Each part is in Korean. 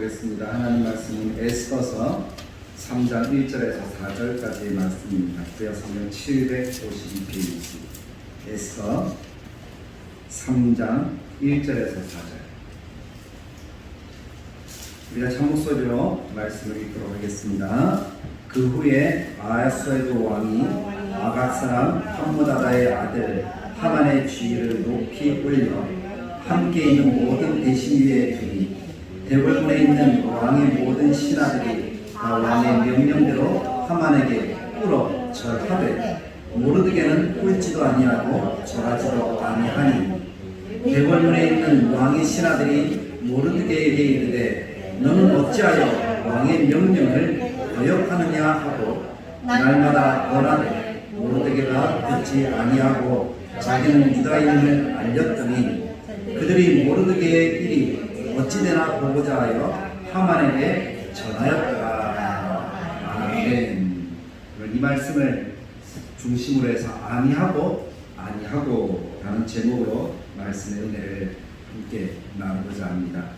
하겠습니다. 하나님 말씀은 에스더서 3장 1절에서 4절까지의 말씀입니다. 구약성경 752페이지 에스더 3장 1절에서 4절. 우리가 참목소리로 말씀을 읽도록 하겠습니다. 그 후에 아하스웨로 왕이 아각 사람 함므다다의 아들 하만의 주위를 높이 올려 함께 있는 모든 대신 위에 두니 대궐문에 있는 왕의 모든 신하들이 다 왕의 명령대로 하만에게 꿇어 절하되 모르드게는 꿇지도 아니하고 절하지도 아니하니 대궐문에 있는 왕의 신하들이 모르드게에게 이르되 너는 어찌하여 왕의 명령을 거역하느냐 하고 날마다 권하되 모르드게가 듣지 아니하고 자기는 유다인임을 알렸더니 그들이 모르드게의 일이 어찌되나 보고자 하여 하만에게 전하였더라. 아멘. 이 말씀을 중심으로 해서 아니하고 라는 제목으로 말씀의 은혜를 함께 나누고자 합니다.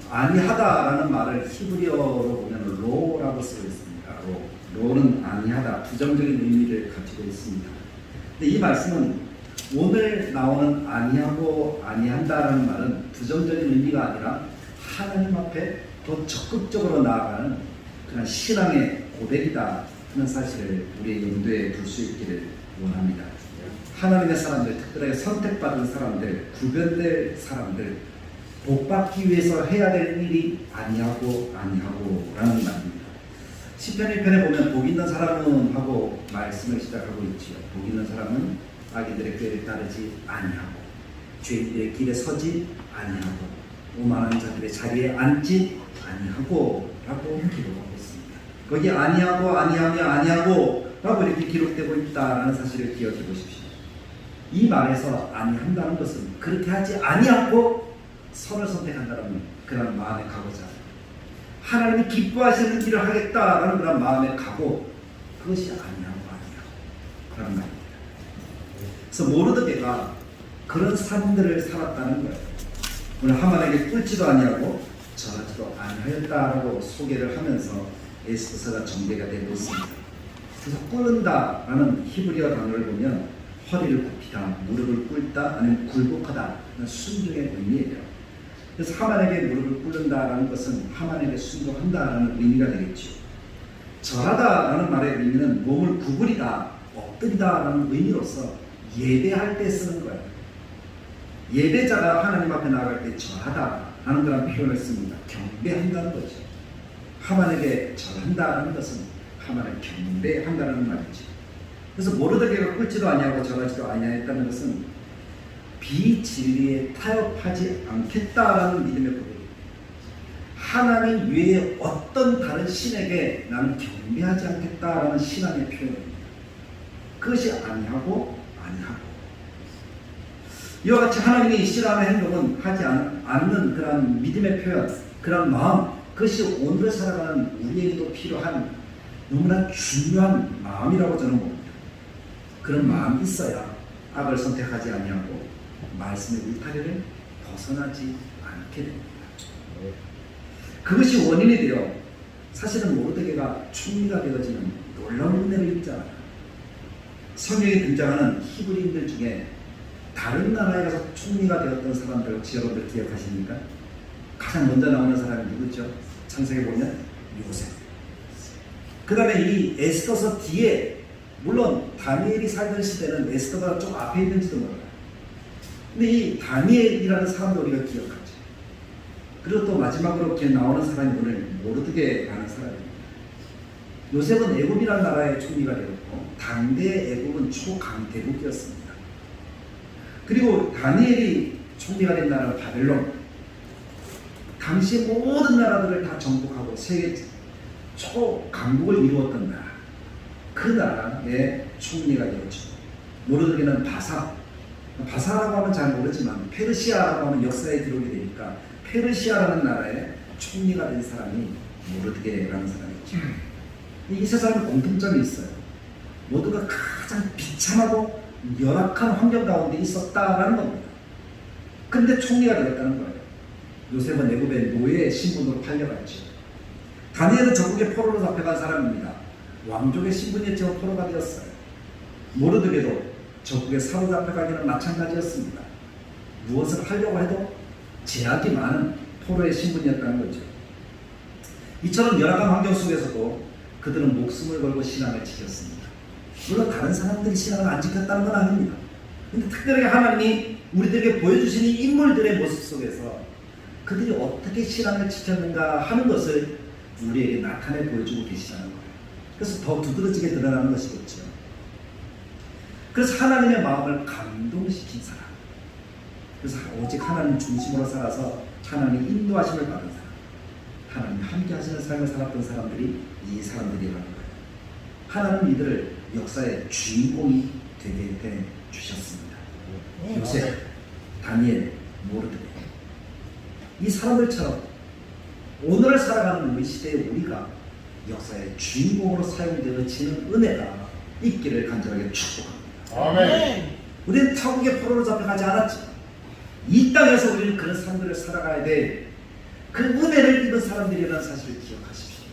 아니하다라는 말을 히브리어로 보면 로라고 쓰고 있습니다. 로는 아니하다, 부정적인 의미를 가지고 있습니다. 근데 이 말씀은 오늘 나오는 아니하고 아니한다라는 말은 부정적인 의미가 아니라 하나님 앞에 더 적극적으로 나아가는 그런 신앙의 고백이다 하는 사실을 우리의 염두에 둘 수 있기를 원합니다. 하나님의 사람들, 특별하게 선택받은 사람들, 구별될 사람들, 복받기 위해서 해야 될 일이 아니하고 라는 말입니다. 시편 1편에 보면 복 있는 사람은 하고 말씀을 시작하고 있지요. 복 있는 사람은 악인들의 꾀를 따르지 아니하고 죄인들의 길에 서지 아니하고 오만한 자들의 자리에 앉지 아니하고 라고 기록하고 있습니다. 거기 아니하고 라고 이렇게 기록되고 있다는 사실을 기억해 보십시오. 이 말에서 아니한다는 것은 그렇게 하지 아니하고 선을 선택한다는 그런 마음의 각오잖아요. 하나님이 기뻐하시는 일을 하겠다라는 그런 마음의 각오, 그것이 아니하고 그런 말입니다. 그래서 모르드게가 그런 삶들을 살았다는 거예요. 오늘 하만에게 꿇지도 아니하고 절하지도 아니하였다라고 소개를 하면서 에스더서가 전개가 되고 있습니다. 그래서 꿇는다라는 히브리어 단어를 보면 허리를 굽히다, 무릎을 꿇다, 아니면 굴복하다, 순종의 의미예요. 그래서 하만에게 무릎을 꿇는다라는 것은 하만에게 순종한다라는 의미가 되겠죠. 절하다라는 말의 의미는 몸을 구부리다, 엎드리다라는 의미로서 예배할 때 쓰는 거예요. 예배자가 하나님 앞에 나아갈 때 절하다라는 그런 표현을 씁니다. 경배한다는 거죠. 하만에게 절한다는 것은 하만을 경배한다는 말이죠. 그래서 모르드게가 꿇지도 아니하고 절하지도 아니하였다는 것은 비진리에 타협하지 않겠다라는 믿음의 고백입니다. 하나님 외에 어떤 다른 신에게 나는 경배하지 않겠다라는 신앙의 표현입니다. 그것이 아니하고 이와 같이 하나님이 싫어하는 행동은 하지 않는 그런 믿음의 표현, 그런 마음, 그것이 오늘을 살아가는 우리에게도 필요한 너무나 중요한 마음이라고 저는 봅니다. 그런 마음이 있어야 악을 선택하지 아니하고 말씀의 울타리를 벗어나지 않게 됩니다. 그것이 원인이 되어 사실은 모르드게가 총리가 되어지는 놀라운 은혜를 입잖아요. 성경에 등장하는 히브리인들 중에 다른 나라에 가서 총리가 되었던 사람들 혹시 여러분들 기억하십니까? 가장 먼저 나오는 사람이 누구죠? 창세기 보면 요셉. 그 다음에 이 에스더서 뒤에, 물론 다니엘이 살던 시대는 에스더가 좀 앞에 있는지도 몰라요. 근데 이 다니엘이라는 사람도 우리가 기억하죠. 그리고 또 마지막으로 이렇게 나오는 사람이 오늘 모르드게라는 사람입니다. 요셉은 애굽이라는 나라의 총리가 되었고 당대 애굽은 초강대국이었습니다. 그리고 다니엘이 총리가 된 나라는 바벨론, 당시 모든 나라들을 다 정복하고 세계 초강국을 이루었던 나라, 그 나라의 총리가 되었죠. 모르드게는 바사라고 하면 잘 모르지만 페르시아라고 하면 역사에 기록이 되니까 페르시아라는 나라의 총리가 된 사람이 모르드게라는 사람이죠. 이 세상에 공통점이 있어요. 모두가 가장 비참하고 열악한 환경 가운데 있었다라는 겁니다. 그런데 총리가 되었다는 거예요. 요셉은 애굽의 노예 신분으로 팔려갔죠. 다니엘은 적국의 포로로 잡혀간 사람입니다. 왕족의 신분이었지만 포로가 되었어요. 모르드게도 적국에 사로잡혀가기는 마찬가지였습니다. 무엇을 하려고 해도 제약이 많은 포로의 신분이었다는 거죠. 이처럼 열악한 환경 속에서도 그들은 목숨을 걸고 신앙을 지켰습니다. 물론 다른 사람들이 신앙을 안 지켰다는 건 아닙니다. 근데 특별하게 하나님이 우리들에게 보여주신 이 인물들의 모습 속에서 그들이 어떻게 신앙을 지켰는가 하는 것을 우리에게 나타내 보여주고 계시다는 거예요. 그래서 더 두드러지게 드러나는 것이겠죠. 그래서 하나님의 마음을 감동시킨 사람, 그래서 오직 하나님 중심으로 살아서 하나님의 인도하심을 받은 사람, 하나님이 함께 하시는 삶을 살았던 사람들이 이 사람들이라는 거예요. 하나님 이들을 역사의 주인공이 되게 해 주셨습니다. 요셉, 다니엘, 모르드게, 이 사람들처럼 오늘을 살아가는 우리 시대의 우리가 역사의 주인공으로 사용되어지는 은혜가 있기를 간절하게 축복합니다. 아멘. 우리는 타국의 포로로 잡혀가지 않았지만 이 땅에서 우리는 그런 삶들을 살아가야 돼. 그 은혜를 입은 사람들이라는 사실을 기억하십시오.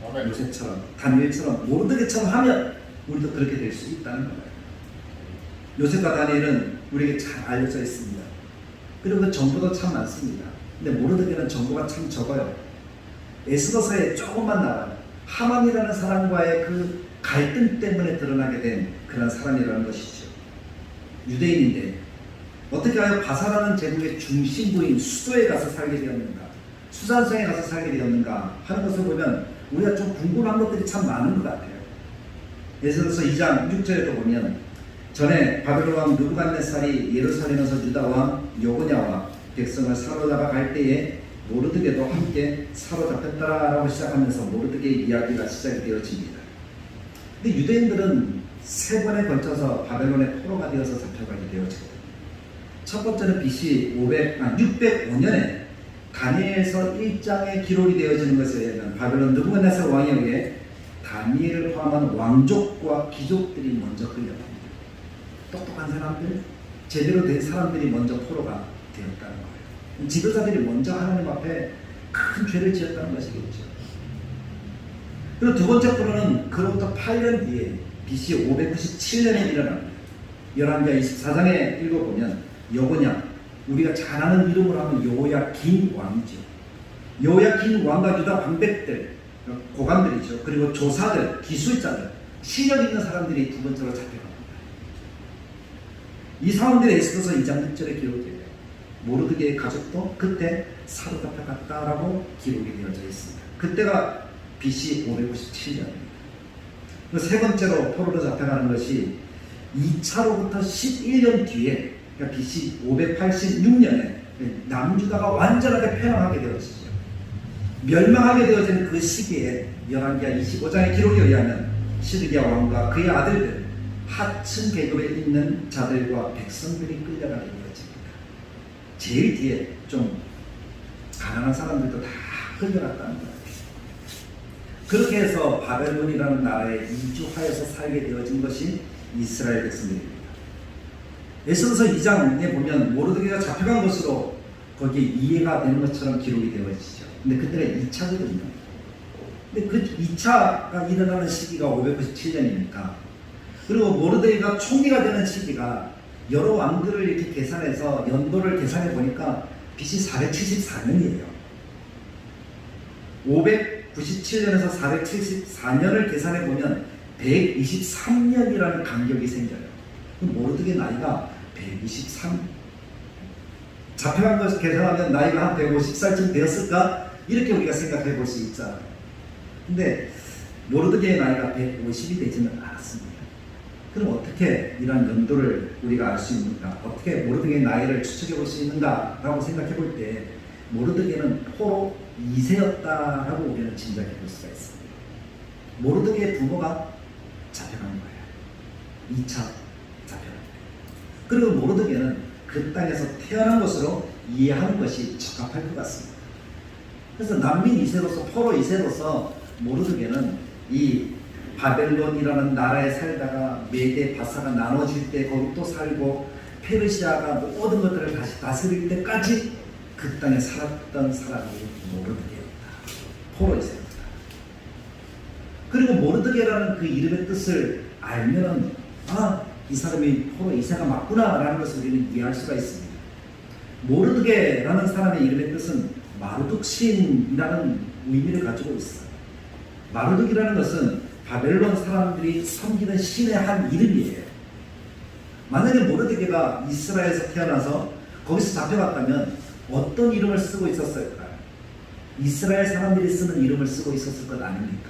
아멘. 요셉처럼, 다니엘처럼, 모르드게처럼 하면 우리도 그렇게 될 수 있다는 거예요. 요셉과 다니엘은 우리에게 잘 알려져 있습니다. 그리고 그 정보도 참 많습니다. 근데 모르드게는 정보가 참 적어요. 에스더서에 조금만 나와요. 하만이라는 사람과의 그 갈등 때문에 드러나게 된 그런 사람이라는 것이죠. 유대인인데 어떻게 하여 바사라는 제국의 중심부인 수도에 가서 살게 되었는가, 수산성에 가서 살게 되었는가 하는 것을 보면 우리가 좀 궁금한 것들이 참 많은 것 같아요. 에스더서 2장 6절에도 보면 전에 바벨론 왕 느부갓네살이 예루살렘에서 유다 왕 여고냐와 백성을 사로잡아 갈 때에 모르드게도 함께 사로잡혔다라고 시작하면서 모르드게의 이야기가 시작이 되어집니다. 근데 유대인들은 세 번에 걸쳐서 바벨론의 포로가 되어서 잡혀가게 되어지거든요. 첫 번째는 BC 605년에 다니엘서 1장에 기록이 되어지는 것에 의하면 바벨론 느부갓네살 왕에 의해 다니엘을 포함한 왕족과 귀족들이 먼저 끌려갑니다. 똑똑한 사람들, 제대로 된 사람들이 먼저 포로가 되었다는 거예요. 지도자들이 먼저 하나님 앞에 큰 죄를 지었다는 것이겠죠. 그리고 두 번째 포로는 그로부터 8년 뒤에 BC 597년에 일어납니다. 열왕기하 24장에 읽어보면 여고냐, 우리가 잘 아는 이름으로 하면 여호야긴 왕이죠. 여호야긴 왕과 유다 방백들, 고관들이죠. 그리고 조사들, 기술자들, 실력 있는 사람들이 두 번째로 잡혀갑니다. 이 사람들이 에스더서 2장 6절에 기록되어요. 모르드게의 가족도 그때 사로잡혀갔다라고 기록이 되어져 있습니다. 그때가 BC 597년입니다. 세 번째로 포로로 잡혀가는 것이 2차로부터 11년 뒤에, 그러니까 BC 586년에 남유다가 완전하게 폐왕하게 되어지죠. 멸망하게 되어진 그 시기에 열왕기하 25장의 기록에 의하면 시드기야 왕과 그의 아들들, 하층 계급에 있는 자들과 백성들이 끌려가게 되어집니다. 제일 뒤에 좀 가난한 사람들도 다 끌려갔다는 거예요. 그렇게 해서 바벨론이라는 나라에 이주하여서 살게 되어진 것이 이스라엘 백성들입니다. 에스더서 2장에 보면 모르드게가 잡혀간 것으로 거기에 이해가 되는 것처럼 기록이 되어지죠. 근데 그때가 2차거든요. 근데 그 2차가 일어나는 시기가 597년이니까, 그리고 모르드게가 총리가 되는 시기가 여러 왕들을 이렇게 계산해서 연도를 계산해 보니까 BC 474년이에요. 597년에서 474년을 계산해 보면 123년이라는 간격이 생겨요. 그럼 모르드게 나이가 123, 잡혀간 것을 계산하면 나이가 한 150살쯤 되었을까? 이렇게 우리가 생각해 볼 수 있잖아요. 근데 모르드게의 나이가 150이 되지는 않았습니다. 그럼 어떻게 이러한 연도를 우리가 알 수 있는가? 어떻게 모르드게의 나이를 추측해 볼 수 있는가? 라고 생각해 볼 때 모르드게는 포로 2세였다라고 우리는 짐작해 볼 수가 있습니다. 모르드게의 부모가 잡혀간 거예요. 2차 잡혀간 거예요. 그리고 모르드게는 그 땅에서 태어난 것으로 이해하는 것이 적합할 것 같습니다. 그래서 난민 2세로서, 포로 2세로서 모르드게는 이 바벨론이라는 나라에 살다가 메대 바사가 나눠질 때 거기 또 살고 페르시아가 모든 것들을 다시 다스릴 때까지 그 땅에 살았던 사람이 모르드게였다. 포로이세였다. 그리고 모르드게라는 그 이름의 뜻을 알면은 이 사람이 포로 이세가 맞구나라는 것을 우리는 이해할 수가 있습니다. 모르드게라는 사람의 이름의 뜻은 마르둑신이라는 의미를 가지고 있어요. 마르둑이라는 것은 바벨론 사람들이 섬기는 신의 한 이름이에요. 만약에 모르드게가 이스라엘에서 태어나서 거기서 잡혀갔다면 어떤 이름을 쓰고 있었을까요? 이스라엘 사람들이 쓰는 이름을 쓰고 있었을 것 아닙니까?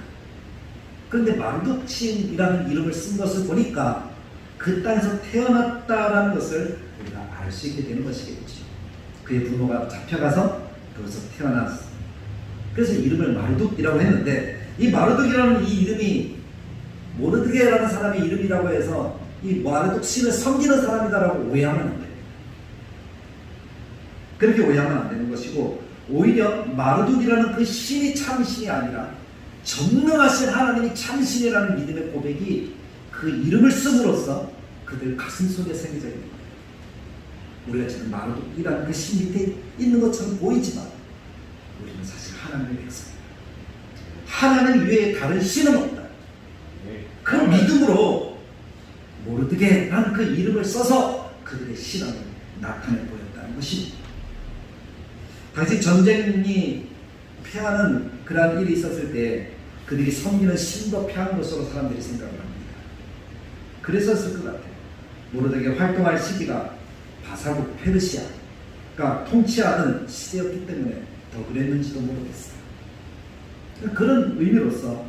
그런데 마르둑신이라는 이름을 쓴 것을 보니까 그 땅에서 태어났다라는 것을 우리가 알 수 있게 되는 것이겠죠. 그의 부모가 잡혀가서 거기서 태어났어. 그래서 이름을 마르둑이라고 했는데, 이 마르둑이라는 이 이름이 모르드게라는 사람의 이름이라고 해서 이 마르둑신을 섬기는 사람이다라고 오해하면 안 돼요. 그렇게 오해하면 안 되는 것이고, 오히려 마르둑이라는 그 신이 참신이 아니라 전능하신 하나님이 참신이라는 믿음의 고백이 그 이름을 씀으로써 그들 가슴 속에 새겨져 있는 거예요. 우리가 지금 마르둑이라는 그 신 밑에 있는 것처럼 보이지만 우리는 사실 하나님의 백성입니다. 하나님 외에 다른 신은 없다. 그 믿음으로 모르드게라는 그 이름을 써서 그들의 신앙을 나타내 보였다는 것입니다. 당시 전쟁이 패하는 그러한 일이 있었을 때 그들이 섬기는 신도 패한 것으로 사람들이 생각을 합니다. 그랬었을 것 같아요. 모르드게 활동할 시기가 바사국 페르시아가 통치하던 시대였기 때문에 더 그랬는지도 모르겠어요. 그런 의미로서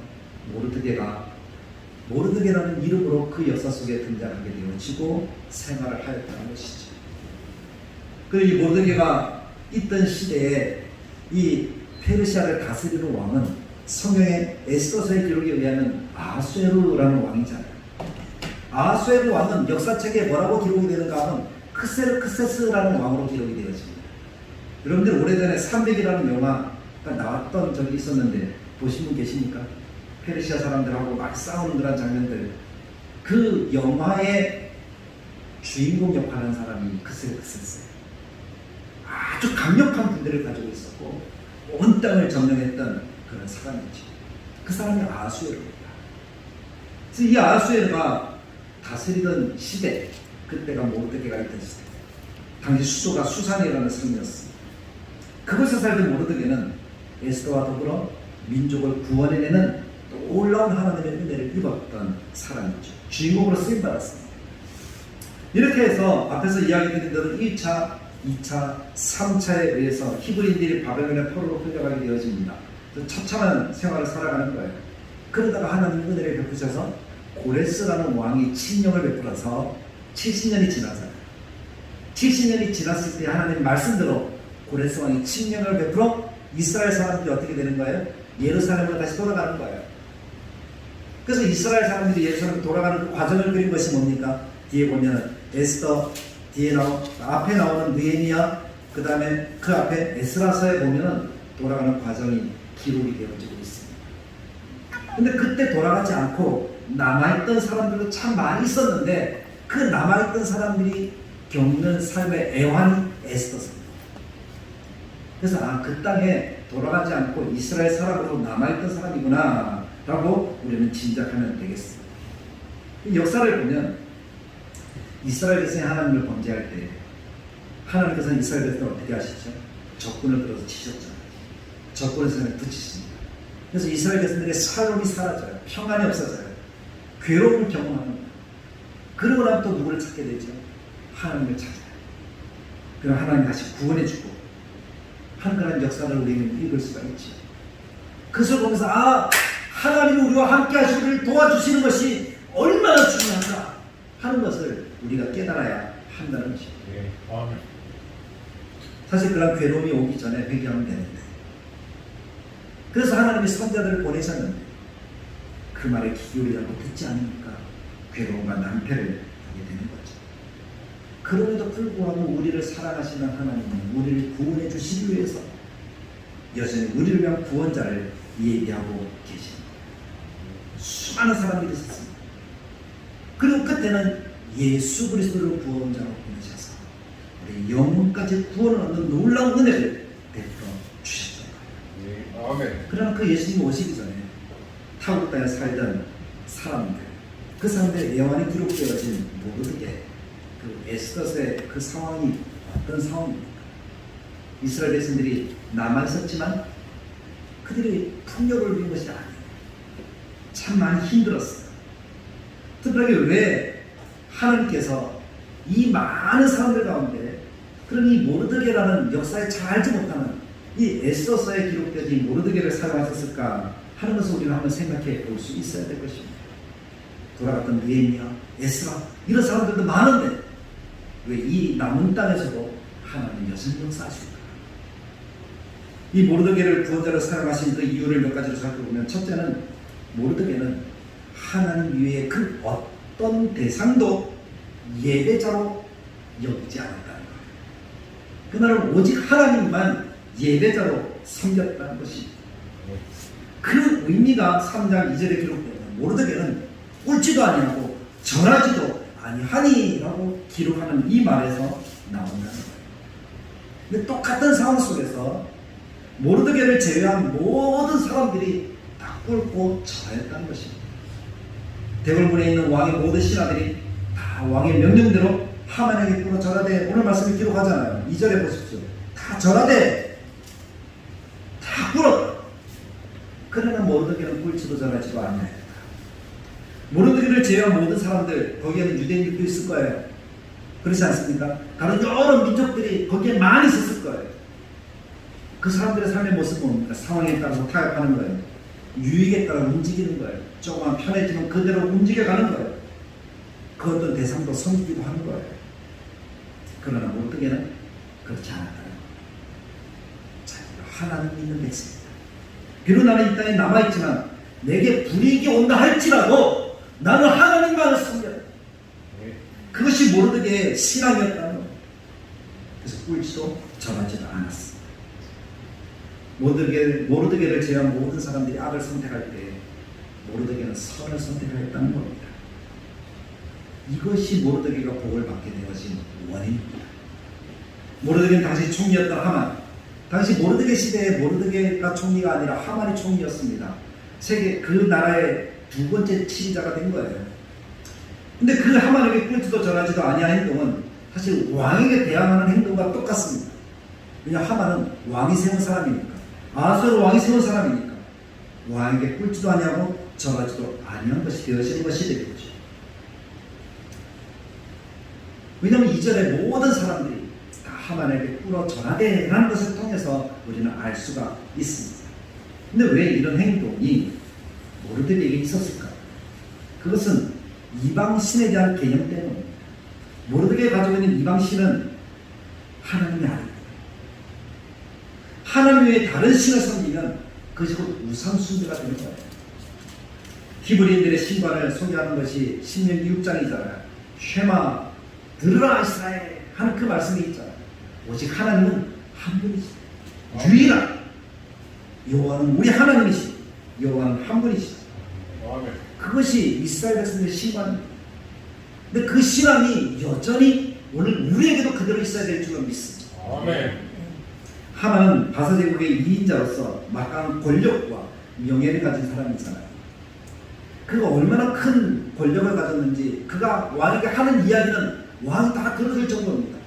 모르드게라는 이름으로 그 역사 속에 등장하게 되어지고 생활을 하였다는 것이죠. 그리고 이 모르드게가 있던 시대에 이 페르시아를 다스리는 왕은 성경의 에스더서의 기록에 의하면 아수에르라는 왕이잖아요. 아수에르 왕은 역사책에 뭐라고 기록이 되는가 하면 크세르크세스라는 왕으로 기록이 되어집니다. 여러분들 오래전에 300이라는 영화가 나왔던 적이 있었는데 보신 분 계십니까? 페르시아 사람들하고 막 싸우는 그런 장면들. 그 영화의 주인공 역할을 한 사람이 크세르크세스예요. 아주 강력한 군대를 가지고 있었고 온 땅을 점령했던 그런 사람이죠. 그 사람이 아수에르입니다. 그래서 이 아수에르가 다스리던 시대, 그때가 모르드게가 있던 시대, 당시 수도가 수산이라는 성이었습니다. 그곳에 살던 모르드게는 에스더와 더불어 민족을 구원해내는 놀라운 하나님의 은혜를 입었던 사람이죠. 주인공으로 쓰임받았습니다. 이렇게 해서 앞에서 이야기드린 대로 1차, 2차, 3차에 의해서 히브리인들이 바벨론의 포로로 끌려가게 되어집니다. 처참한 생활을 살아가는 거예요. 그러다가 하나님 은혜를 베푸셔서 고레스라는 왕이 칙령을 베풀어서 70년이 지나서 70년이 지났을 때 하나님 말씀대로 고레스 왕이 칙령을 베풀어 이스라엘 사람들이 어떻게 되는 거예요? 예루살렘으로 다시 돌아가는 거예요. 그래서 이스라엘 사람들이 예루살렘으로 돌아가는 그 과정을 그린 것이 뭡니까? 뒤에 보면 에스더, 뒤에 앞에 나오는 느헤미야, 그 다음에 그 앞에 에스라서에 보면은 돌아가는 과정이 기록이 되어지고 있습니다. 근데 그때 돌아가지 않고 남아있던 사람들도 참 많이 있었는데 그 남아있던 사람들이 겪는 삶의 애환이 에스더입니다. 그래서 그 땅에 돌아가지 않고 이스라엘 사람으로 남아있던 사람이구나 라고 우리는 짐작하면 되겠습니다. 역사를 보면 이스라엘 백성이 하나님을 범죄할 때 하나님께서는 이스라엘 백성을 어떻게 하시죠? 적군을 들어서 치셨잖아요. 적군의 손에 붙이십니다. 그래서 이스라엘 백성들의 살롬이 사라져요. 평안이 없어져요. 괴로움을 경험하는 거예요. 그러고 나면 또 누구를 찾게 되죠? 하나님을 찾아요. 그럼 하나님 다시 구원해주고 하는 그런 역사를 우리는 읽을 수가 있죠. 그것을 보면서 하나님이 우리와 함께 하시고 우리를 도와주시는 것이 얼마나 중요한가 하는 것을 우리가 깨달아야 한다는 것입니다. 사실 그런 괴로움이 오기 전에 회개하면 되는데, 그래서 하나님이 선자들을 보내셨는데 그 말에 기울이라고 듣지 않으니까 괴로움과 낭패를 하게 되는 거죠. 그럼에도 불구하고 우리를 사랑하시는 하나님은 우리를 구원해 주시기 위해서 여전히 우리를 위한 구원자를 예비하고 계십니다. 수많은 사람들이 있었습니다. 그리고 그때는 예수 그리스도를 구원자로 보내셔서 내 영혼까지 구원을 얻는 놀라운 은혜를 베풀어 주셨던 거예요. 아멘. 그러나 그 예수님 오시기 전에 타국 땅에 살던 사람들, 그 사람들의 예언이 기록되어진 모르드게, 그 에스더의 그 상황이 어떤 상황입니까? 이스라엘 백성들이 남아 있었지만 그들이 풍요를 누린 것이 아니에요. 참 많이 힘들었어요. 특별하게 왜 하나님께서 이 많은 사람들 가운데 그런 이 모르드게라는 역사에 잘 알지 못하는 이 에스더서에 기록되어진 모르드게를 사용하셨을까 하는 것을 우리가 한번 생각해 볼 수 있어야 될 것입니다. 돌아갔던 느헤미야, 에스라 이런 사람들도 많은데 왜 이 남은 땅에서도 하나님 여전히 역사하실까? 이 모르드게를 구원자로 사용하신 그 이유를 몇 가지로 살펴보면, 첫째는 모르드게는 하나님 위에 그 어떤 대상도 예배자로 여기지 않았다는 거예요. 그날은 오직 하나님만 예배자로 섬겼다는 것입니다. 그 의미가 3장 2절에 기록되는 모르드게는 꿀지도 아니하고 절하지도 아니하니라고 기록하는 이 말에서 나온다는 거예요. 근데 똑같은 상황 속에서 모르드게를 제외한 모든 사람들이 다 꿇고 절했다는 것입니다. 대궐문에 있는 왕의 모든 신하들이 다 왕의 명령대로 하만에게 꿇어 절하되, 오늘 말씀을 기록하잖아요. 2절에 보십시오. 다 절하되 다 꿇었다. 그러나 모르드게는 꿇지도 절하지도 아니하였다. 모르드게를 제외한 모든 사람들, 거기에는 유대인들도 있을 거예요. 그렇지 않습니까? 다른 여러 민족들이 거기에 많이 있었을 거예요. 그 사람들의 삶의 모습은 뭡니까? 상황에 따라서 타협하는 거예요. 유익에 따라 움직이는 거예요. 조금만 편해지면 그대로 움직여가는 거예요. 그 어떤 대상도 섬기고 하는 거예요. 그러나 모르드게는 그렇지 않았다는 거예요. 자기가 하나님 믿는 백성이다. 비록 나는 이 땅에 남아있지만 내게 불이익이 온다 할지라도 나는 하나님만을 섬겨라. 그것이 모르드게의 신앙이었다는 거예요. 그래서 꿀지도 절하지도 않았어. 모르드게를 제외한 모든 사람들이 악을 선택할 때 모르드게는 선을 선택하였다는 겁니다. 이것이 모르드게가 복을 받게 되어진 원인입니다. 모르드게는 당시 총리였던 하만, 당시 모르드게 시대에 모르드게가 총리가 아니라 하만이 총리였습니다. 세계 그 나라의 두 번째 치리자가 된 거예요. 근데 그 하만에게 꿀지도 절하지도 아니한 행동은 사실 왕에게 대항하는 행동과 똑같습니다. 왜냐, 하만은 왕이 세운 사람이니까, 아수르 왕이 세운 사람이니까 왕에게 꿀지도 아니하고 절하지도 아니한 것이 되어지는 것이 되겠죠. 왜냐하면 2절에 모든 사람들이 다 하만에게 꿇어 절하되 라는 것을 통해서 우리는 알 수가 있습니다. 근데 왜 이런 행동이 모르드게에게 있었을까? 그것은 이방신에 대한 개념 때문입니다. 모르드게가 가지고 있는 이방신은 하나님이 아닙니다. 하나님 외에 다른 신을 섬기면 그것이 곧 우상숭배가 되는 거예요. 히브리인들의 신관을 소개하는 것이 신명기 6장이잖아요. 쉐마 들으라 이스라엘 하는 그 말씀이 있잖아요. 오직 하나님은 한 분이시다. 유일한 여호와는 우리 하나님이시다. 여호와는 한 분이시다. 그것이 이스라엘 백성들의 신관입니다. 근데 그 신앙이 여전히 오늘 우리에게도 그대로 있어야 될 줄로 믿습니다. 아멘. 하만은 바사제국의 2인자로서 막강한 권력과 명예를 가진 사람이잖아요. 그가 얼마나 큰 권력을 가졌는지, 그가 왕에게 하는 이야기는 왕이 다 들어줄 정도입니다.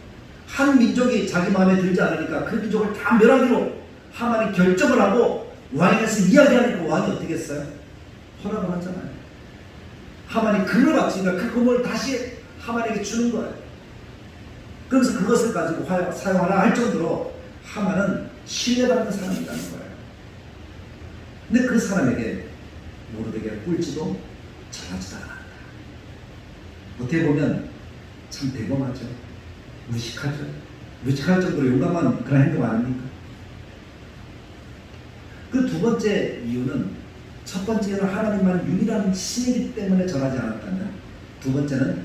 한 민족이 자기 마음에 들지 않으니까 그 민족을 다 멸하기로 하만이 결정을 하고 왕에게서 이야기하니까 왕이 어떻게 했어요? 허락을 하잖아요. 하만이 금을 바치니까 그 금을 다시 하만에게 주는 거예요. 그래서 그것을 가지고 사용하라 할 정도로 하만은 신뢰받는 사람이라는 거예요. 근데 그 사람에게 모르드게가 꿀지도 절하지도 않았다. 어떻게 보면 참 대범하죠. 무식하죠. 무식할 정도로 용감한 그런 행동 아닙니까? 그 두 번째 이유는, 첫 번째는 하나님만 유일한 신이기 때문에 절하지 않았다면, 두 번째는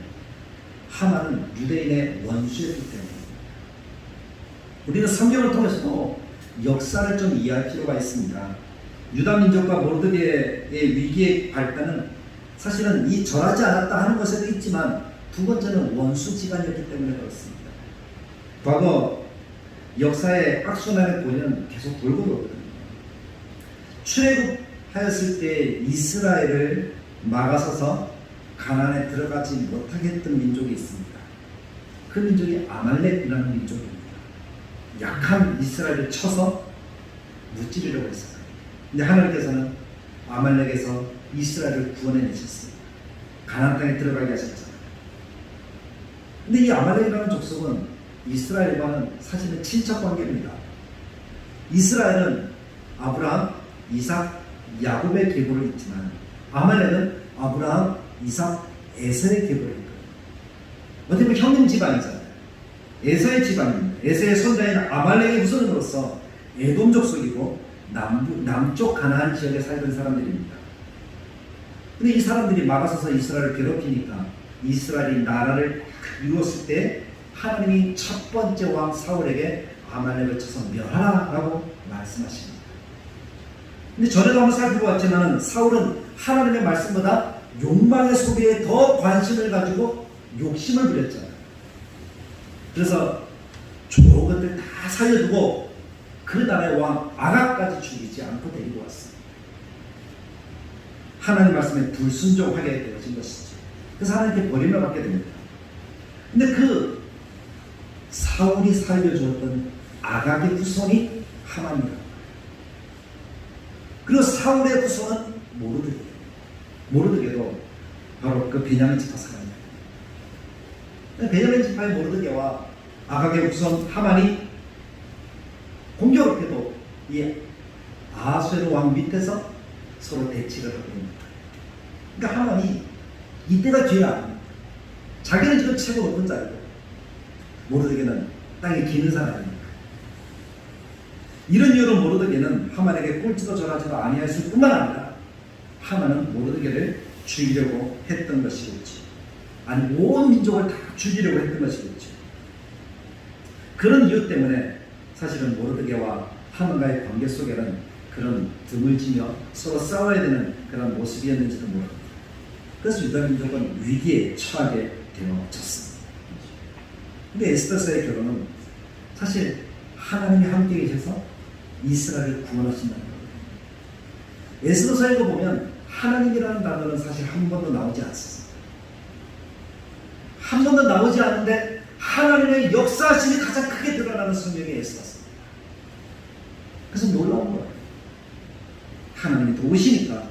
하만은 유대인의 원수였기 때문입니다. 우리는 성경을 통해서도 역사를 좀 이해할 필요가 있습니다. 유다 민족과 모르드게의 위기의 발단은 사실은 이 절하지 않았다 하는 것에도 있지만, 두 번째는 원수지간이었기 때문에 그렇습니다. 과거 역사의 악순환의 고리는 계속 돌고 돌거든요. 출애굽하였을 때 이스라엘을 막아서서 가나안에 들어가지 못하게 했던 민족이 있습니다. 그 민족이 아말렉이라는 민족입니다. 약한 이스라엘을 쳐서 무찌르려고 했어요. 근데 하나님께서는 아말렉에서 이스라엘을 구원해내셨습니다. 가나안 땅에 들어가게 하셨잖아요. 근데 이 아말렉이라는 족속은 이스라엘과는 사실은 친척 관계입니다. 이스라엘은 아브라함, 이삭, 야곱의 계보를 있지만 아말렉은 아브라함, 이삭, 에서의 계보를 있거든요. 어떻게 보면 형님 집안이잖아요. 에서의 집안입니다. 에서의 손자인 아말렉의 후손으로서 에돔 족속이고 남쪽 가나안 지역에 살던 사람들입니다. 근데 이 사람들이 막아서서 이스라엘을 괴롭히니까 이스라엘이 나라를 이루었을 때 하나님이 첫 번째 왕 사울에게 아말렉을 쳐서 멸하라라고 말씀하십니다. 근데 전에도 한번 살펴보았지만 사울은 하나님의 말씀보다 욕망의 소비에 더 관심을 가지고 욕심을 부렸잖아요. 그래서 좋은 것들 다 살려두고 그 나라의 왕 아각까지 죽이지 않고 데리고 왔습니다. 하나님 말씀에 불순종하게 되어진 것이죠. 그래서 하나님께 버림을 받게 됩니다. 근데 그 사울이 살려주었던 아각의 후손이 하만이라고. 그리고 사울의 후손은 모르드게요. 모르드게도 바로 그 베냐민 지파 사람입니다. 베냐민 지파의 모르드게와 아각의 후손 하만이 공교롭게도 이 아하수에로 왕 밑에서 서로 대치를 하고 있습니다. 그러니까 하만이 이때가 기회가 아닙니다. 자기는 지금 최고 높은 자이고 모르드게는 땅에 기는 사람입니다. 이런 이유로 모르드게는 하만에게 꼴찌도 절하지도 아니했을 뿐만 아니라 하만은 모르드게를 죽이려고 했던 것이겠지. 아니 온 민족을 다 죽이려고 했던 것이겠지. 그런 이유 때문에 사실은 모르드게와 하만과의 관계 속에는 그런 등을 지며 서로 싸워야 되는 그런 모습이었는지도 모릅니다. 그래서 유다 민족은 위기에 처하게 되어졌습니다. 근데 에스더서의 결론은 사실 하나님이 함께 계셔서 이스라엘을 구원하신다는 거예요. 에스더서에도 보면 하나님이라는 단어는 사실 한 번도 나오지 않습니다. 한 번도 나오지 않는데 하나님의 역사심이 가장 크게 드러나는 성경이 에스더서입니다. 그래서 놀라운 거예요. 하나님이 도우시니까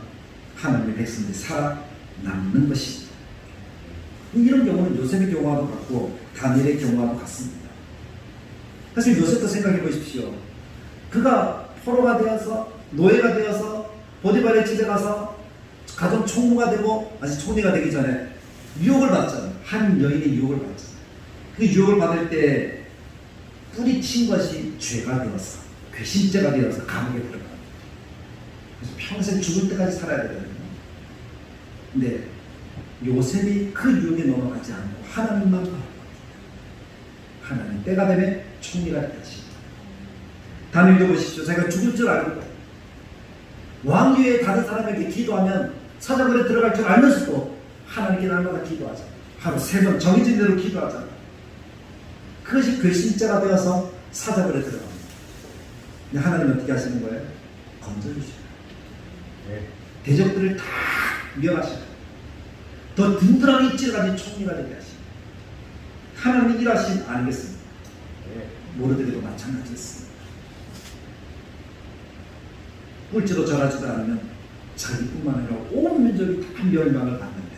하나님의 백성들이 살아남는 것입니다. 이런 경우는 요셉의 경우와도 같고 다니엘의 경우와도 같습니다. 사실 요셉도 생각해 보십시오. 그가 포로가 되어서 노예가 되어서 보디발의 집에 가서 가정 총무가 되고 아직 총리가 되기 전에 유혹을 받잖아요. 한 여인의 유혹을 받잖아요. 그 유혹을 받을 때 뿌리친 것이 죄가 되어서 괘씸죄가 되어서 감옥에 들어갑니다. 그래서 평생 죽을 때까지 살아야 되거든요. 근데 요셉이 그 유혹에 넘어가지 않고 하나님만 바라봅니다. 하나님 때가 되면 총리가 되십니다. 다니엘도 보십시오. 자기가 죽을 줄 알고 왕위에 다른 사람에게 기도하면 사자굴에 들어갈 줄 알면서도 하나님께 날마다 기도하자. 하루 3번 정해진 대로 기도하자. 그것이 괘씸죄가 되어서 사자굴에 들어갑니다. 근데 하나님은 어떻게 하시는 거예요? 건져주시고 대적들을 다 멸하시고 더 든든하게 찔러가지고 총리가 되게 하시고 하나님이 일하신 아니겠습니까? 모르드게도 마찬가지였습니다. 꿀지도 절하지도 않으면 자기뿐만 아니라 온 민족이 다 멸망을 받는데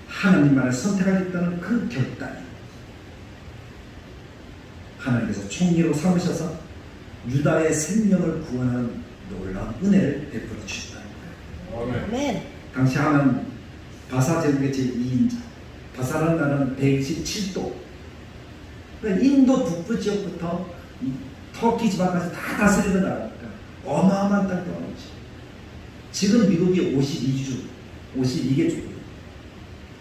하나님만을 선택하겠다는 그 결단이 하나님께서 총리로 삼으셔서 유다의 생명을 구원하는 놀라운 은혜를 베풀어 주셨다는 거예요. 아멘. 당시 하만 바사 제국의 제2인자. 바사라는 나라는 127도. 그러니까 인도 북부 지역부터 터키 지방까지 다 다스리는 나라니까 어마어마한 땅덩어리지. 지금 미국이 52주, 52개 주예요.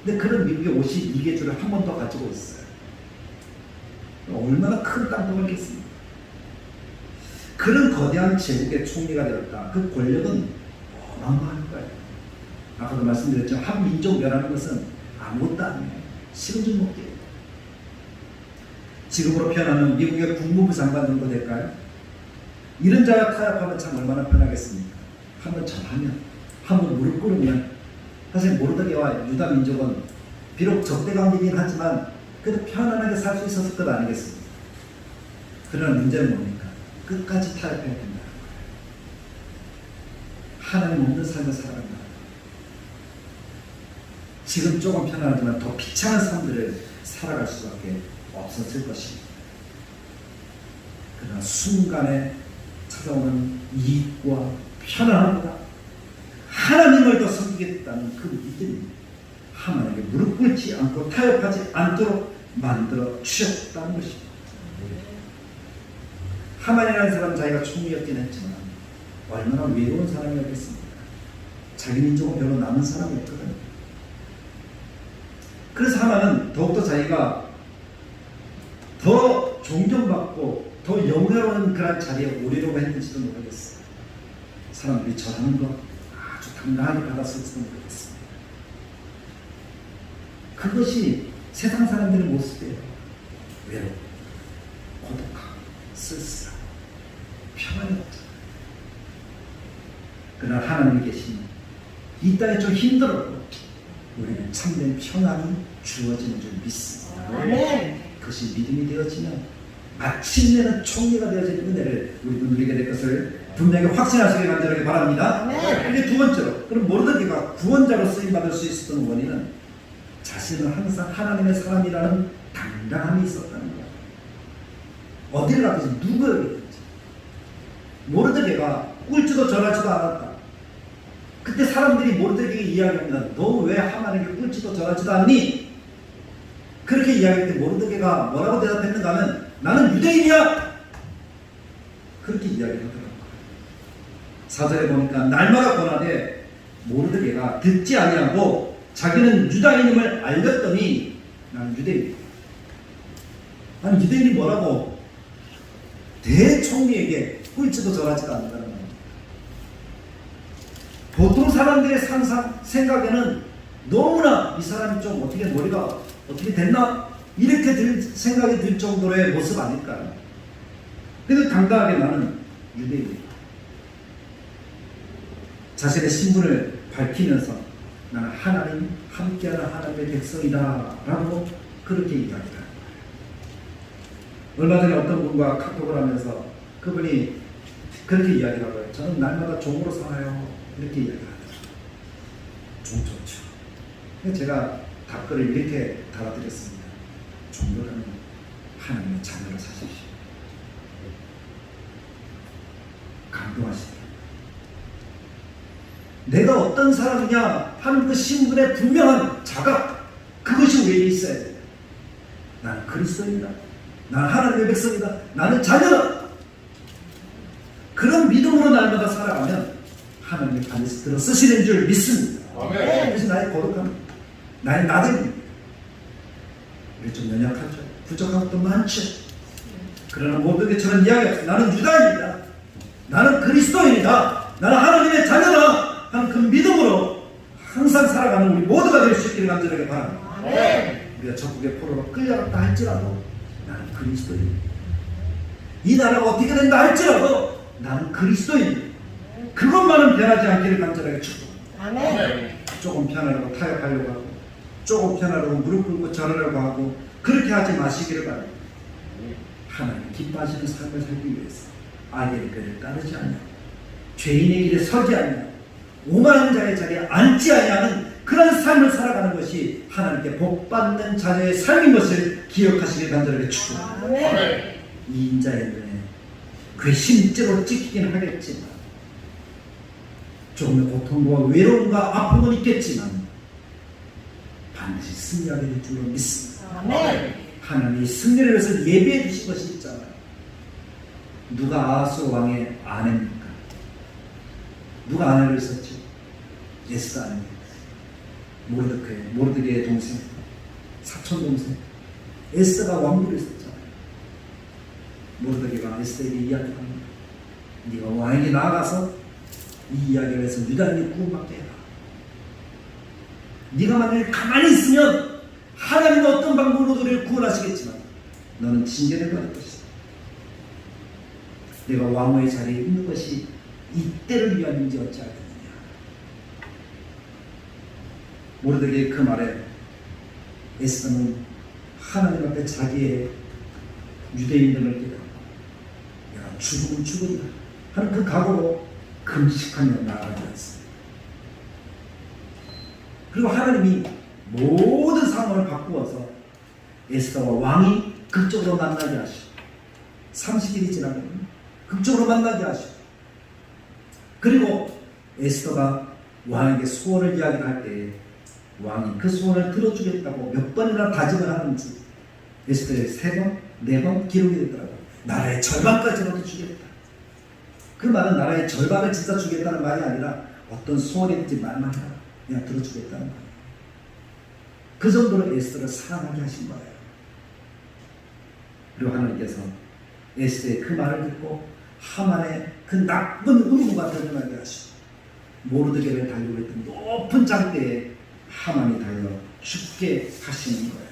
근데 그런 미국의 52개 주를 한 번 더 가지고 있어요. 얼마나 큰 땅덩어리겠습니까? 그런 거대한 제국의 총리가 되었다. 그 권력은 어마어마한 거예요. 아까도 말씀드렸죠. 한 민족 멸하는 것은 아무것도 아니에요. 식은 죽 먹기예요. 지금으로 표현하면 미국의 국무부 장관 정도 될까요? 이런 자가 타협하면 참 얼마나 편하겠습니까? 한번 절하면, 한번 무릎 꿇으면. 사실 모르드게와 유다 민족은 비록 적대관계이긴 하지만 그래도 편안하게 살 수 있었을 것 아니겠습니까? 그러나 문제는 뭡니까? 끝까지 타협해야 된다는 거예요. 하나님 없는 삶을 살아간다. 지금 조금 편안하지만 더 비참한 삶들을 살아갈 수밖에 없었을 것입니다. 그러나 순간에 찾아오는 이익과 편안함보다 하나님을 더 섬기겠다는 그 믿음이 하나님에게 무릎 꿇지 않고 타협하지 않도록 만들어 주셨다는 것입니다. 하만이라는 사람은 자기가 총리였긴 했지만 얼마나 외로운 사람이었겠습니까? 자기 민족은 별로 남은 사람이 없거든요. 그래서 하만은 더욱더 자기가 더 존경받고 더 영예로운 그런 자리에 오르려고 했는지도 모르겠어요. 사람들이 절하는 것 아주 당당하게 받았을지도 모르겠습니다. 그것이 세상 사람들의 모습이에요. 외롭고 고독하고 쓸쓸하고 평안이 없잖아요. 그러나 하나님이 계시면 이 땅에 좀 힘들어도 우리는 참된 평안이 주어지는 줄 믿습니다. 그것이 믿음이 되어지면 마침내는 총리가 되어지는 은혜를 우리도 누리게 될 것을 분명히 확신하시길 간절하게 바랍니다. 이게 두 번째로, 그럼 모르드게가 구원자로 쓰임받을 수 있었던 원인은 자신은 항상 하나님의 사람이라는 당당함이 있었다는 거예요. 어디를 가든지 누구에게든지. 모르드게가 꿀지도 절하지도 않았다. 그때 사람들이 모르드게에게 이야기합니다. 너 왜 하만에게 꿀지도 절하지도 않니? 그렇게 이야기할 때 모르드게가 뭐라고 대답했는가 하면 나는 유대인이야! 그렇게 이야기를 하더라고요. 4절에 보니까 날마다 권하되 모르드게가 듣지 아니하고 자기는 유다인임을 알렸더니 나는 유대인. 아니 유대인이 뭐라고 대총리에게 꿀지도 절하지도 않는다는 겁니다. 보통 사람들의 생각에는 너무나 이 사람이 좀 어떻게 머리가 어떻게 됐나? 이렇게 생각이 들 정도의 모습 아닐까요? 근데 당당하게 나는 유대인이다. 자신의 신분을 밝히면서 나는 하나님, 함께하는 하나님의 백성이다 라고 그렇게 이야기를 하는 거예요. 얼마 전에 어떤 분과 카톡을 하면서 그분이 그렇게 이야기를 하고요. 저는 날마다 종으로 살아요. 이렇게 이야기를 하더라고요. 종 좋죠. 제가 답글을 이렇게 달아드렸습니다. 종교라는 하나님의 자녀로 사십시오. 감동하시더라고요. 내가 어떤 사람이냐 하는 그 신분의 분명한 자각, 그것이 우리에게 있어야 돼요. 나는 그리스도입니다. 나는 하나님의 백성이다. 나는 자녀다. 그런 믿음으로 날마다 살아가면 하나님의 반드시 들어 쓰시는 줄 믿습니다. 그것이 나의 거룩함, 나의 나됨입니다. 우리 좀 연약하죠. 부족한 것도 많죠. 그러나 모르드게처럼 이야기합니다. 나는 유다인이다. 나는 그리스도인이다. 나는 하나님의 자녀다. 하는 그 믿음으로 항상 살아가는 우리 모두가 될 수 있기를 간절하게 바랍니다. 우리가 적국의 포로로 끌려갔다 할지라도 나는 그리스도인. 이 나라가 어떻게 된다 할지라도 나는 그리스도인. 그것만은 변하지 않기를 간절하게 축복합니다. 조금 편하려고 타협하려고 하고 조금 편하려고 무릎 꿇고 절하려고 하고 그렇게 하지 마시기를 바랍니다. 하나님 기뻐하시는 삶을 살기 위해서 악의 길을 따르지 않냐, 죄인의 길에 서지 않냐, 오만한 자의 자리에 앉지 아니하는 그런 삶을 살아가는 것이 하나님께 복받는 자녀의 삶인 것을 기억하시길 간절하게 축복합니다. 이 인자의 눈에 괘씸죄로 찍히긴 하겠지만 조금의 고통과 외로움과 아픔은 있겠지만 반드시 승리하게 될 줄로 믿습니다. 하나님이 승리를 위해서 예비해 주신 것이 있잖아요. 누가 아하스 왕의 아내입니까? 누가 아내로 있었죠? 에스더 아내입니다. 모르드게의 동생, 사촌 동생 에스더가 왕비로 있었잖아요. 모르드게가 에스더에게 이야기합니다. 네가 왕에게 나아가서 이 이야기를 해서 유다인이 구원받게 해라. 네가 만약에 가만히 있으면 하나님은 어떤 방법으로도 우리를 구원하시겠지만 너는 징계를 받을 것이다. 내가 왕의 자리에 있는 것이 이때를 위함인지 어찌하겠느냐. 모르드게의 그 말에 에스더는 하나님 앞에 자기의 유대인들을 깨닫고 내가 죽으면 죽으리라 하는 그 각오로 금식하며 나아가지 않습니다. 그리고 하나님이 모든 상황을 바꾸어서 에스더와 왕이 극적으로 만나게 하시고 30일이 지나면 극적으로 만나게 하시고 그리고 에스더가 왕에게 소원을 이야기할 때에 왕이 그 소원을 들어주겠다고 몇 번이나 다짐을 하는지 에스더의 3번, 4번 기록이 되더라고요. 나라의 절반까지라도 주겠다. 그 말은 나라의 절반을 진짜 주겠다는 말이 아니라 어떤 소원이든지 말만 해라. 그냥 들어주겠다는 말이에요. 그 정도로 에스더를 사랑하게 하신 거예요. 그리고 하나님께서 에스더의 그 말을 듣고 하만의 그 나쁜 의무가 드러나게 하시고 모르드게를 달리고 있던 높은 장대에 하만이 달려 죽게 하시는 거예요.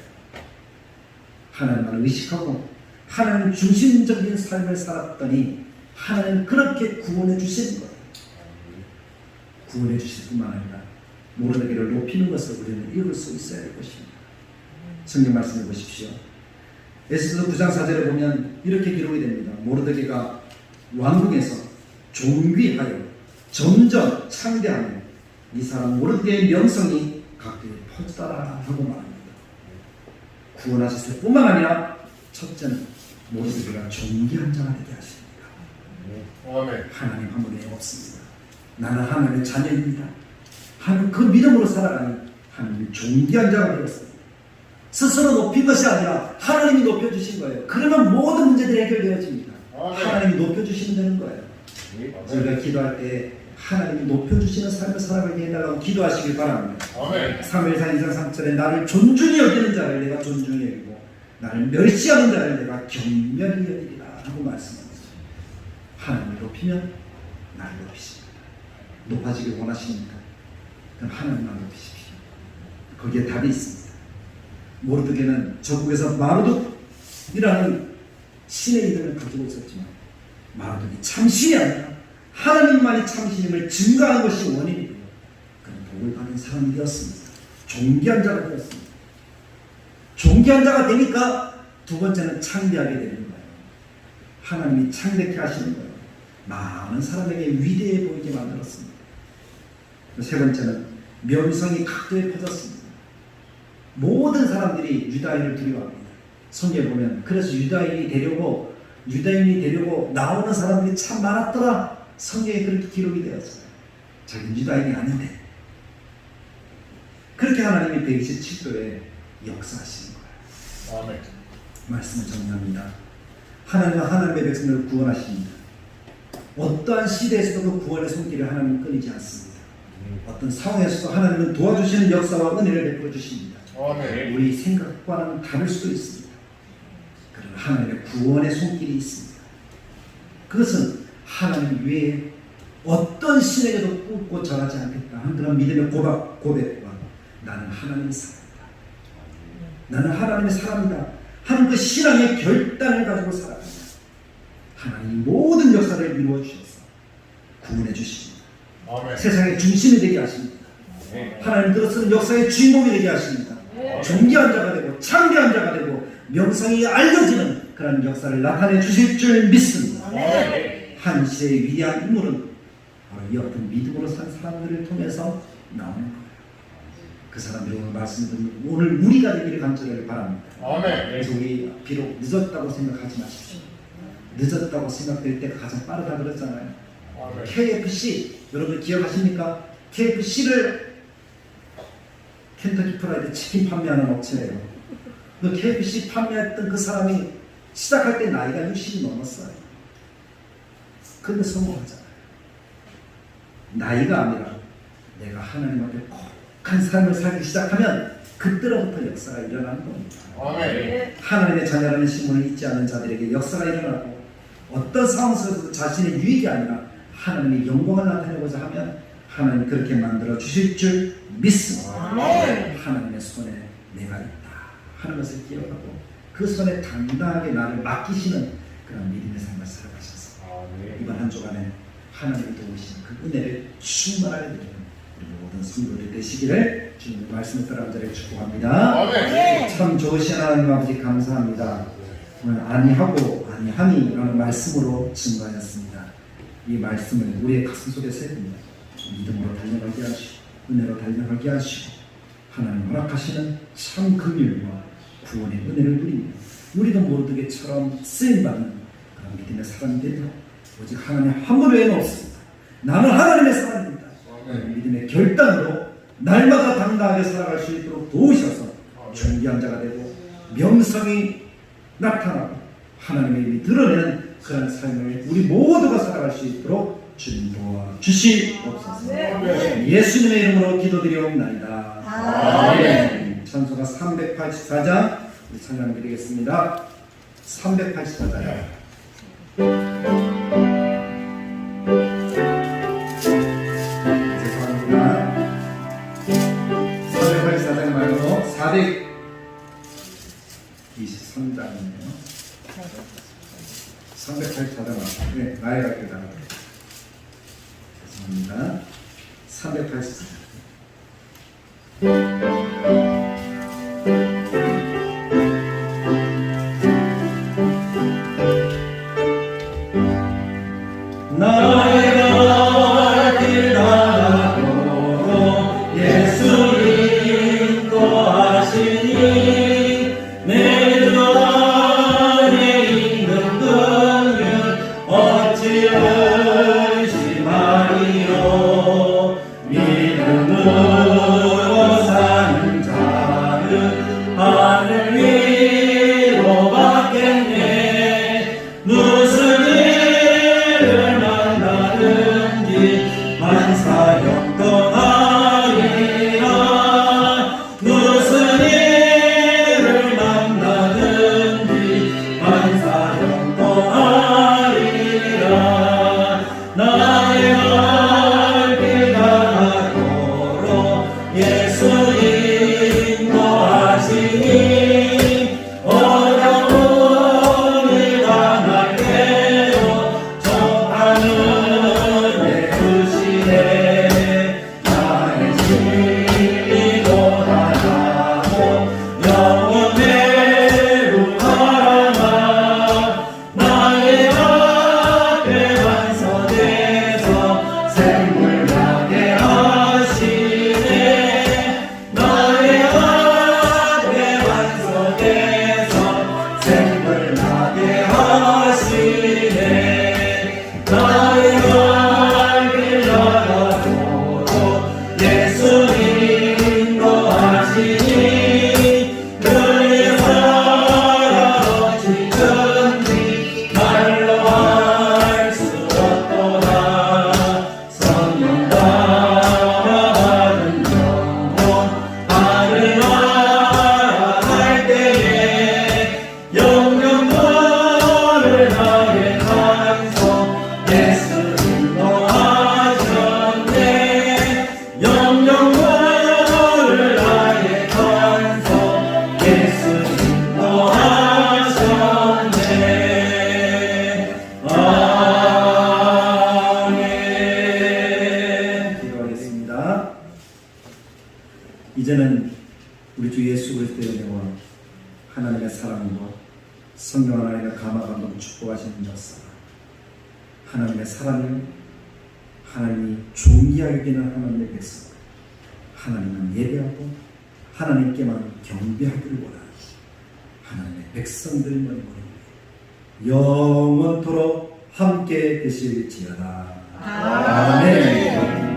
하나님만을 의식하고 하나님 중심적인 삶을 살았더니 하나님 그렇게 구원해 주시는 거예요. 구원해 주실 뿐만 아니라 모르드게를 높이는 것을 우리는 읽을 수 있어야 할 것입니다. 성경 말씀해 보십시오. 에스더 9장 4절에 보면 이렇게 기록이 됩니다. 모르드게가 왕궁에서 존귀하여 점점 창대하며 이 사람 모르드게의 명성이 각도에 퍼지더라 하고 말합니다. 구원하셨을 뿐만 아니라 첫째는 모르드게가 존귀한 자가 되게 하십니다. 하나님 한 분이 없습니다. 나는 하나님의 자녀입니다. 하나님 그 믿음으로 살아가니 하나님이 존귀한 자가 되었습니다. 스스로 높인 것이 아니라 하나님이 높여주신 거예요. 그러면 모든 문제들이 해결되어집니다. 하나님이 높여주시면 되는 거예요. 저희가 기도할 때 하나님이 높여주시는 삶을 살아가게 해달라고 기도하시길 바랍니다. 사무엘상 2장 3절에 나를 존중히 여기는 자를 내가 존중히 여기고 나를 멸시하는 자를 내가 경멸히 여기리라 하고 말씀합니다. 하나님을 높이면 나를 높이십니다. 높아지길 원하십니까? 그럼 하나님만 높이십시오. 거기에 답이 있습니다. 모르드게는 저국에서 마르독이라는 신의 이름을 가지고 있었지만 마르독이 참신이 아니라 하나님만이 참신임을 증거하는 것이 원인이고요. 그는 복을 받은 사람이 되었습니다. 존귀한 자가 되었습니다. 존귀한 자가 되니까 두 번째는 창대하게 되는 거예요. 하나님이 창대케 하시는 거예요. 많은 사람에게 위대해 보이게 만들었습니다. 세 번째는 명성이 각도에 퍼졌습니다. 모든 사람들이 유다인을 두려워합니다. 성경에 보면 그래서 유다인이 되려고 나오는 사람들이 참 많았더라. 성경에 그렇게 기록이 되었어요. 자기는 유다인이 아닌데 그렇게 하나님이 127도에 역사하시는 거예요. 아멘. 말씀을 정리합니다. 하나님은 하나님의 백성들을 구원하십니다. 어떠한 시대에서도 구원의 손길을 하나님은 끊이지 않습니다. 어떤 상황에서도 하나님은 도와주시는 역사와 은혜를 베풀어 주십니다. 아멘. 우리 생각과는 다를 수도 있습니다. 그러나 하나님의 구원의 손길이 있습니다. 그것은 하나님 외에 어떤 신에게도 꿇고 절하지 않겠다 하는 그런 믿음의 고백과 나는 하나님의 사람이다. 나는 하나님의 사람이다 하는 그 신앙의 결단을 가지고 살아갑니다. 하나님이 모든 역사를 이루어 주셔서 구원해 주십니다. 아멘. 세상의 중심이 되게 하십니다. 아멘. 하나님 들어서는 역사의 주인공이 되게 하십니다. 아멘. 존귀한 자가 되고 창대한 자가 되고 명성이 알려지는 그런 역사를 나타내 주실 줄 믿습니다. 아멘. 한 시대의 위대한 인물은 바로 이 어떤 믿음으로 산 사람들을 통해서 나오는 거예요. 그 사람들이 오늘 말씀 듣는 오늘 우리가 되기를 간절하길 바랍니다. 아멘. 그래서 우리 비록 늦었다고 생각하지 마십시오. 늦었다고 생각될 때가 가장 빠르다 그랬잖아요. 아멘. KFC 여러분 기억하십니까? KFC를 켄터키 프라이드 치킨 판매하는 업체예요. 그 KFC 판매했던 그 사람이 시작할 때 나이가 60이 넘었어요. 근데 성공하잖아요. 나이가 아니라 내가 하나님 앞에 거룩한 삶을 살기 시작하면 그때로부터 역사가 일어나는 겁니다. 아멘. 하나님의 자녀라는 신분을 잊지 않는 자들에게 역사가 일어나고 어떤 상황 속에서도 자신의 유익이 아니라 하나님의 영광을 나타내고자 하면 하나님 그렇게 만들어 주실 줄 믿습니다. 아멘. 하나님의 손에 내가 있다 하는 것을 기억하고 그 손에 당당하게 나를 맡기시는 그런 믿음의 삶을 살아가셔서 이번 한 주간에 하나님이 도우시는 그 은혜를 충만하게 누리는 우리 모든 성도들 되시기를 주님의 말씀을 따라 간절히 축복합니다. 참 좋으신 하나님 아버지 감사합니다. 오늘 아니하고 아니함이라는 말씀으로 증거하였습니다. 이 말씀을 우리의 가슴 속에 새깁니다. 믿음으로 달려가게 하시고 은혜로 달려가게 하시고 하나님 허락하시는 참 긍휼과 구원의 은혜를 누립니다. 우리도 모르게처럼 쓰임받는 그런 믿음의 사람이 되도록 오직 하나님 한 분 외에는 없습니다. 나는 하나님의 사람입니다. 믿음의 결단으로 날마다 당당하게 살아갈 수 있도록 도우셔서 존귀한 자가 되고 명성이 나타나고 하나님의 이름이 드러내는 그런 삶을 우리 모두가 살아갈 수 있도록 주님 도와주시옵소서. 예수님의 이름으로 기도드리옵나이다. 아멘. 찬송가 384장 우리 찬양 드리겠습니다. 384장. 죄송합니다. 384장 말고 423장이네요. 384장. 네, 나의 학교다. 죄송합니다. 384장. 이제는 우리 주 예수 그리스도의 은혜와 하나님의 사랑과 성령 하나님의 감화감동 축복하시는 역사, 하나님의 사랑을 하나님이 존귀하게 여기는 하나님의 백성, 하나님은 예배하고 하나님께만 경배하기를 원하는 하나님의 백성들만 영원토록 함께 되실지어다. 아멘.